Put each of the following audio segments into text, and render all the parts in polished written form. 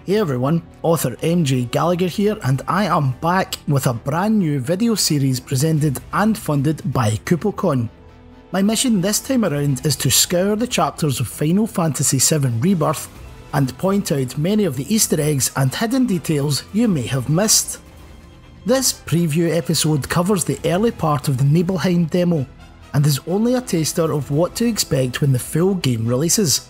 Hey everyone, author MJ Gallagher here, and I am back with a brand new video series presented and funded by KupoCon. My mission this time around is to scour the chapters of Final Fantasy VII Rebirth and point out many of the Easter eggs and hidden details you may have missed. This preview episode covers the early part of the Nibelheim demo and is only a taster of what to expect when the full game releases.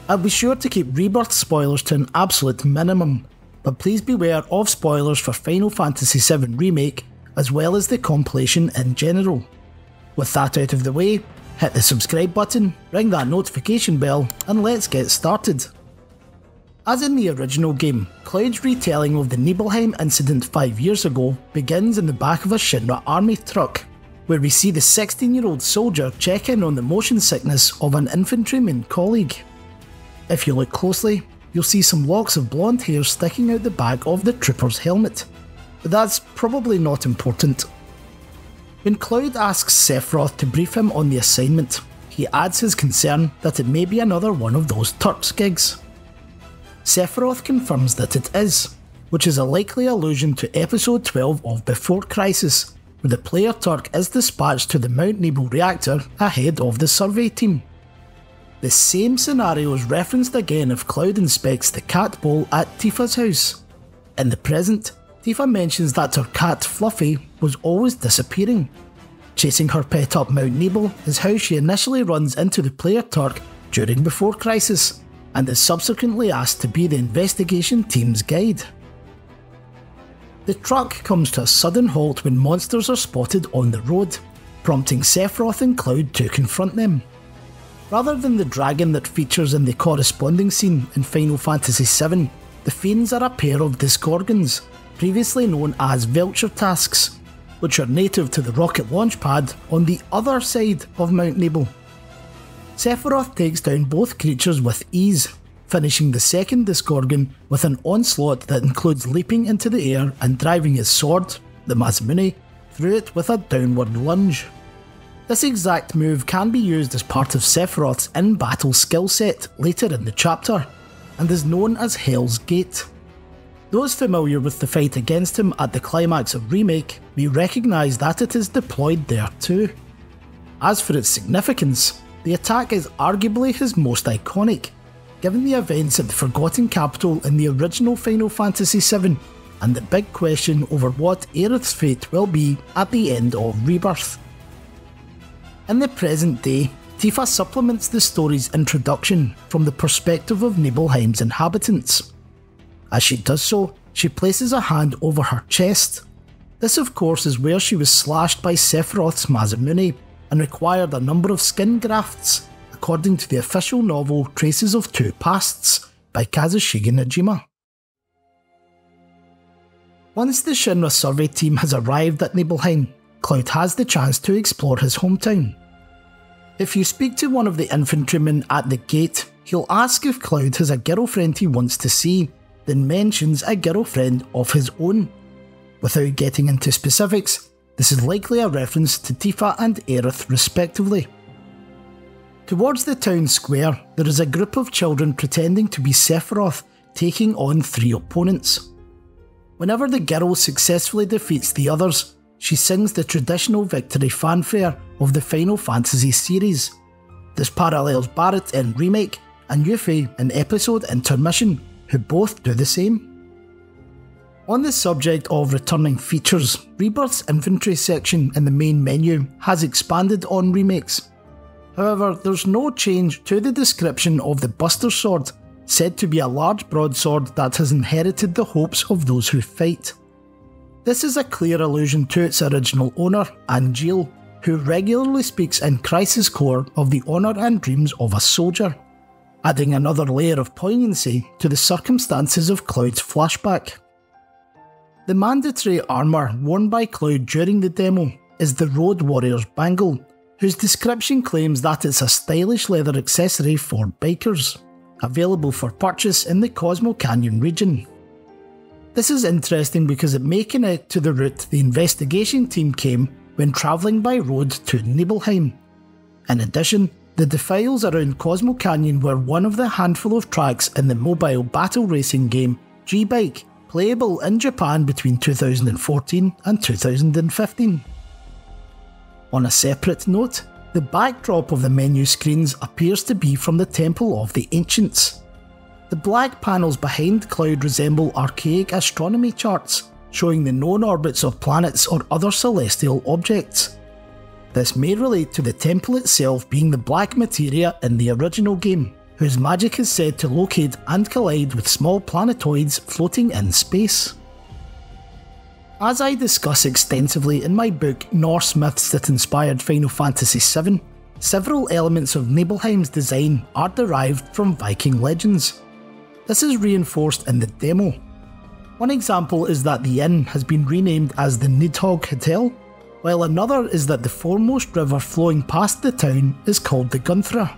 I'll be sure to keep Rebirth spoilers to an absolute minimum, but please beware of spoilers for Final Fantasy VII Remake as well as the compilation in general. With that out of the way, hit the subscribe button, ring that notification bell, and let's get started. As in the original game, Cloud's retelling of the Nibelheim incident 5 years ago begins in the back of a Shinra army truck, where we see the 16-year-old soldier check in on the motion sickness of an infantryman colleague. If you look closely, you'll see some locks of blonde hair sticking out the back of the trooper's helmet, but that's probably not important. When Cloud asks Sephiroth to brief him on the assignment, he adds his concern that it may be another one of those Turks gigs. Sephiroth confirms that it is, which is a likely allusion to episode 12 of Before Crisis, where the player Turk is dispatched to the Mount Nebo reactor ahead of the survey team. The same scenario is referenced again if Cloud inspects the cat bowl at Tifa's house. In the present, Tifa mentions that her cat Fluffy was always disappearing. Chasing her pet up Mount Nebo is how she initially runs into the player Turk during Before Crisis, and is subsequently asked to be the investigation team's guide. The truck comes to a sudden halt when monsters are spotted on the road, prompting Sephiroth and Cloud to confront them. Rather than the dragon that features in the corresponding scene in Final Fantasy VII, the Fiends are a pair of Disgorgons, previously known as Veltchertasks, which are native to the rocket launch pad on the other side of Mount Nebo. Sephiroth takes down both creatures with ease, finishing the second Disgorgon with an onslaught that includes leaping into the air and driving his sword, the Masamune, through it with a downward lunge. This exact move can be used as part of Sephiroth's in-battle skill set later in the chapter, and is known as Hell's Gate. Those familiar with the fight against him at the climax of Remake may recognise that it is deployed there too. As for its significance, the attack is arguably his most iconic, given the events at the Forgotten Capital in the original Final Fantasy VII, and the big question over what Aerith's fate will be at the end of Rebirth. In the present day, Tifa supplements the story's introduction from the perspective of Nibelheim's inhabitants. As she does so, she places a hand over her chest. This of course is where she was slashed by Sephiroth's Masamune and required a number of skin grafts, according to the official novel Traces of Two Pasts by Kazushige Najima. Once the Shinra survey team has arrived at Nibelheim, Cloud has the chance to explore his hometown. If you speak to one of the infantrymen at the gate, he'll ask if Cloud has a girlfriend he wants to see, then mentions a girlfriend of his own. Without getting into specifics, this is likely a reference to Tifa and Aerith respectively. Towards the town square, there is a group of children pretending to be Sephiroth taking on 3 opponents. Whenever the girl successfully defeats the others, she sings the traditional victory fanfare of the Final Fantasy series. This parallels Barret in Remake and Yuffie in Episode Intermission, who both do the same. On the subject of returning features, Rebirth's infantry section in the main menu has expanded on remakes. However, there's no change to the description of the Buster Sword, said to be a large broadsword that has inherited the hopes of those who fight. This is a clear allusion to its original owner, Angeal, who regularly speaks in Crisis Core of the honour and dreams of a soldier, adding another layer of poignancy to the circumstances of Cloud's flashback. The mandatory armour worn by Cloud during the demo is the Road Warrior's Bangle, whose description claims that it's a stylish leather accessory for bikers, available for purchase in the Cosmo Canyon region. This is interesting because it may connect to the route the investigation team came when travelling by road to Nibelheim. In addition, The defiles around Cosmo Canyon were one of the handful of tracks in the mobile battle racing game G-Bike, playable in Japan between 2014 and 2015. On a separate note, the backdrop of the menu screens appears to be from the Temple of the Ancients. The black panels behind Cloud resemble archaic astronomy charts, showing the known orbits of planets or other celestial objects. This may relate to the temple itself being the black materia in the original game, whose magic is said to locate and collide with small planetoids floating in space. As I discuss extensively in my book Norse Myths that Inspired Final Fantasy VII, several elements of Nibelheim's design are derived from Viking legends. This is reinforced in the demo. One example is that the inn has been renamed as the Nidhogg Hotel, while another is that the foremost river flowing past the town is called the Gunthra.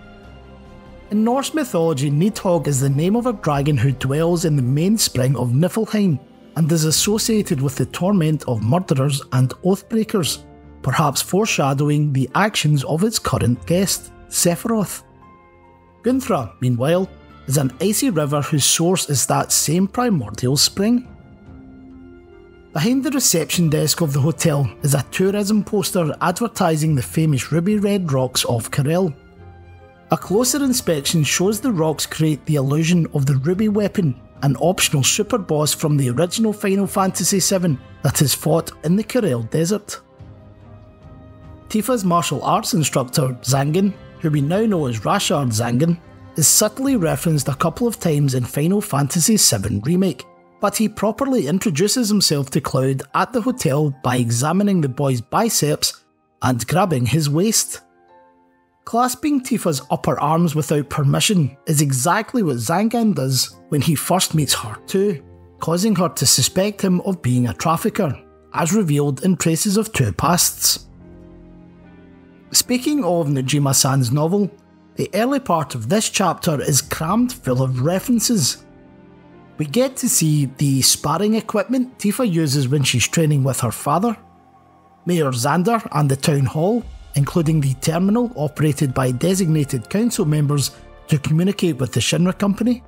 In Norse mythology, Nidhogg is the name of a dragon who dwells in the main spring of Niflheim, and is associated with the torment of murderers and oathbreakers, perhaps foreshadowing the actions of its current guest, Sephiroth. Gunthra, meanwhile, is an icy river whose source is that same primordial spring. Behind the reception desk of the hotel is a tourism poster advertising the famous ruby red rocks of Karel. A closer inspection shows the rocks create the illusion of the ruby weapon, an optional super boss from the original Final Fantasy VII that is fought in the Karel desert. Tifa's martial arts instructor, Zangen, who we now know as Rashard Zangen, is subtly referenced a couple of times in Final Fantasy VII Remake, but he properly introduces himself to Cloud at the hotel by examining the boy's biceps and grabbing his waist. Clasping Tifa's upper arms without permission is exactly what Zangen does when he first meets her too, causing her to suspect him of being a trafficker, as revealed in Traces of Two Pasts. Speaking of Nojima-san's novel, the early part of this chapter is crammed full of references. We get to see the sparring equipment Tifa uses when she's training with her father, Mayor Xander and the town hall, including the terminal operated by designated council members to communicate with the Shinra Company,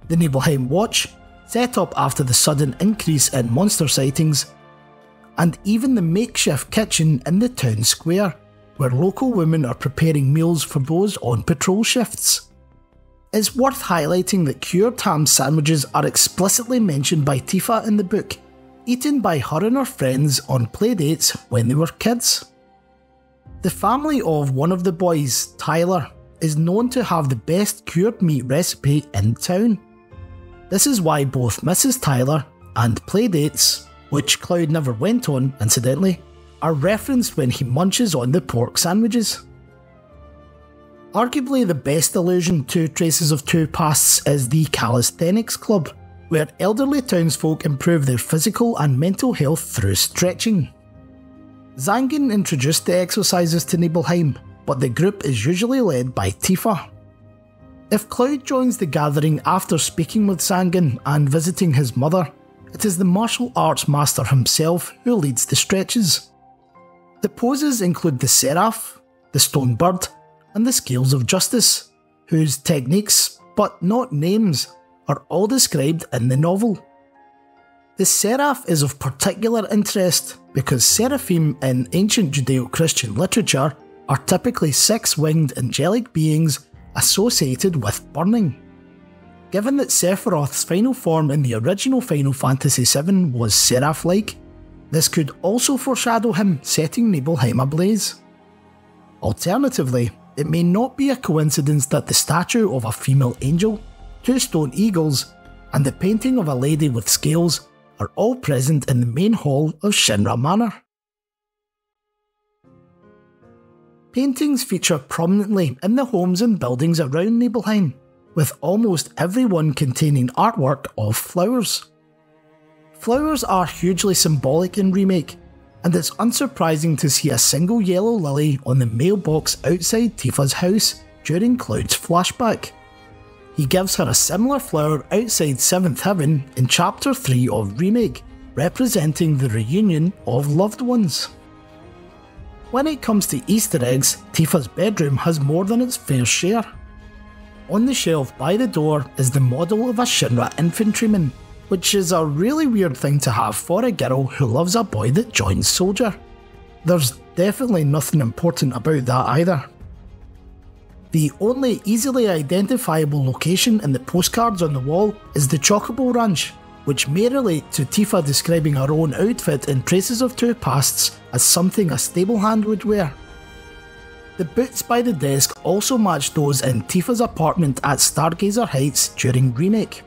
the Nibelheim Watch, set up after the sudden increase in monster sightings, and even the makeshift kitchen in the town square, where local women are preparing meals for those on patrol shifts. It's worth highlighting that cured ham sandwiches are explicitly mentioned by Tifa in the book, eaten by her and her friends on playdates when they were kids. The family of one of the boys, Tyler, is known to have the best cured meat recipe in town. This is why both Mrs. Tyler and playdates, which Cloud never went on incidentally, are referenced when he munches on the pork sandwiches. Arguably the best allusion to Traces of Two Pasts is the Calisthenics Club, where elderly townsfolk improve their physical and mental health through stretching. Zangen introduced the exercises to Nibelheim, but the group is usually led by Tifa. If Cloud joins the gathering after speaking with Zangen and visiting his mother, it is the martial arts master himself who leads the stretches. The poses include the Seraph, the Stone Bird, and the Scales of Justice, whose techniques, but not names, are all described in the novel. The Seraph is of particular interest because seraphim in ancient Judeo-Christian literature are typically six-winged angelic beings associated with burning. Given that Sephiroth's final form in the original Final Fantasy VII was seraph-like, this could also foreshadow him setting Nibelheim ablaze. Alternatively, it may not be a coincidence that the statue of a female angel, two stone eagles, and the painting of a lady with scales are all present in the main hall of Shinra Manor. Paintings feature prominently in the homes and buildings around Nibelheim, with almost every one containing artwork of flowers. Flowers are hugely symbolic in Remake, and it's unsurprising to see a single yellow lily on the mailbox outside Tifa's house during Cloud's flashback. He gives her a similar flower outside 7th Heaven in Chapter 3 of Remake, representing the reunion of loved ones. when it comes to Easter eggs, Tifa's bedroom has more than its fair share. On the shelf by the door is the model of a Shinra infantryman, which is a really weird thing to have for a girl who loves a boy that joins Soldier. There's definitely nothing important about that either. The only easily identifiable location in the postcards on the wall is the Chocobo Ranch, which may relate to Tifa describing her own outfit in Traces of Two Pasts as something a stable hand would wear. The boots by the desk also match those in Tifa's apartment at Stargazer Heights during Remake.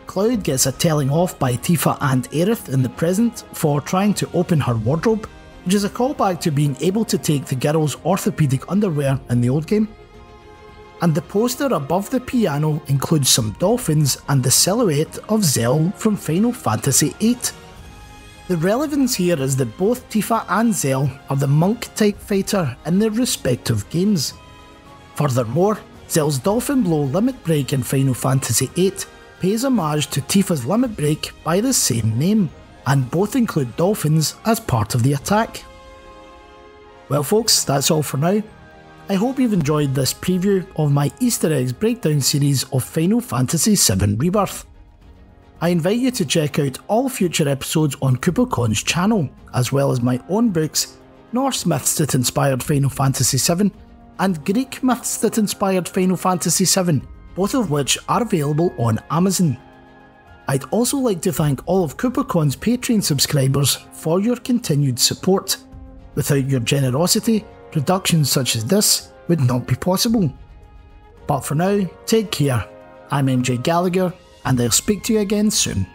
Cloud gets a telling off by Tifa and Aerith in the present for trying to open her wardrobe, which is a callback to being able to take the girl's orthopedic underwear in the old game. And the poster above the piano includes some dolphins and the silhouette of Zell from Final Fantasy VIII. The relevance here is that both Tifa and Zell are the monk-type fighter in their respective games. Furthermore, Zell's Dolphin Blow Limit Break in Final Fantasy VIII pays homage to Tifa's Limit Break by the same name, and both include dolphins as part of the attack. Well folks, that's all for now. I hope you've enjoyed this preview of my Easter eggs breakdown series of Final Fantasy VII Rebirth. I invite you to check out all future episodes on KupoCon's channel, as well as my own books, Norse myths that inspired Final Fantasy VII, and Greek myths that inspired Final Fantasy VII, both of which are available on Amazon. I'd also like to thank all of KupoCon's Patreon subscribers for your continued support. Without your generosity, productions such as this would not be possible. But for now, take care. I'm MJ Gallagher, and I'll speak to you again soon.